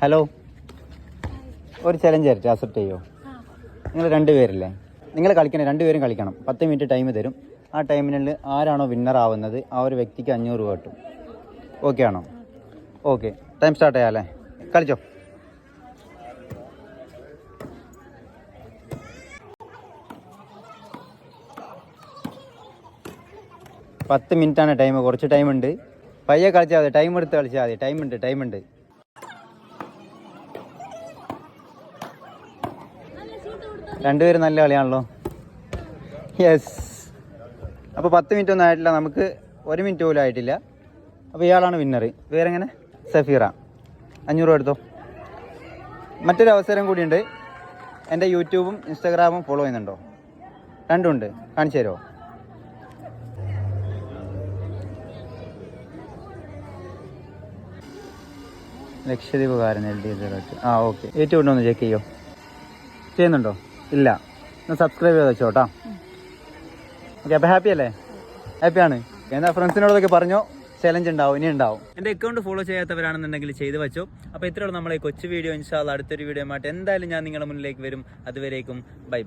Hello, ഒരു challenge ആയിട്ട് accept ചെയ്യോ? നിങ്ങൾ 2 പേരില്ലേ, നിങ്ങൾ കളിക്കണം, 2 പേരും കളിക്കണം. 10 മിനിറ്റ് ടൈം തരും. ആ ടൈമിനുള്ളിൽ ആരാണോ വിന്നർ ആവുന്നത് ആ ഒരു വ്യക്തിക്ക് 500 രൂപ കിട്ടും. ഓക്കെ ആണോ? ഓക്കെ, ടൈം സ്റ്റാർട്ട് ചെയ്യാം അല്ലേ? കളിച്ചോ. പത്ത് മിനിറ്റാണ് ടൈം, കുറച്ച് ടൈമുണ്ട്. പയ്യെ കളിച്ചാൽ മതി, ടൈം എടുത്ത് കളിച്ചാൽ മതി. ടൈമുണ്ട്. രണ്ടുപേരും നല്ല കളിയാണല്ലോ. യെസ്. അപ്പോൾ 10 മിനിറ്റ് ഒന്നും ആയിട്ടില്ല, നമുക്ക് 1 മിനിറ്റ് പോലും ആയിട്ടില്ല. അപ്പോൾ ഇയാളാണ് വിന്നർ. വേറെങ്ങനെ? സഫീറ. 500 രൂപ എടുത്തോ. മറ്റൊരു അവസരം കൂടിയുണ്ട്. എൻ്റെ യൂട്യൂബും ഇൻസ്റ്റാഗ്രാമും ഫോളോ ചെയ്യുന്നുണ്ടോ? രണ്ടുമുണ്ട്, കാണിച്ചു തരുമോ? ലക്ഷദ്വീപ് കാരൻ LD. ആ ഓക്കെ, യൂട്യൂബിൽ ഒന്ന് ചെക്ക് ചെയ്യോ? ചെയ്യുന്നുണ്ടോ? ഇല്ല, ഒന്ന് സബ്സ്ക്രൈബ് ചെയ്ത് വെച്ചോ കേട്ടോ. ഓക്കെ, അപ്പോൾ ഹാപ്പി അല്ലേ? ഹാപ്പിയാണ്. എന്നാൽ ഫ്രണ്ട്സിനോടൊക്കെ പറഞ്ഞോ, ചലഞ്ച് ഉണ്ടാവും, ഇനി ഉണ്ടാവും. എൻ്റെ അക്കൗണ്ട് ഫോളോ ചെയ്യാത്തവരാണെന്നുണ്ടെങ്കിൽ ചെയ്ത് വെച്ചോ. അപ്പോൾ ഇത്രയുള്ള നമ്മളെ കൊച്ചു വീഡിയോ. ഇൻഷാ അല്ലാഹ് അടുത്തൊരു വീഡിയോ ആയിട്ട് എന്തായാലും ഞാൻ നിങ്ങളുടെ മുന്നിലേക്ക് വരും. അതുവരേക്കും ബൈ.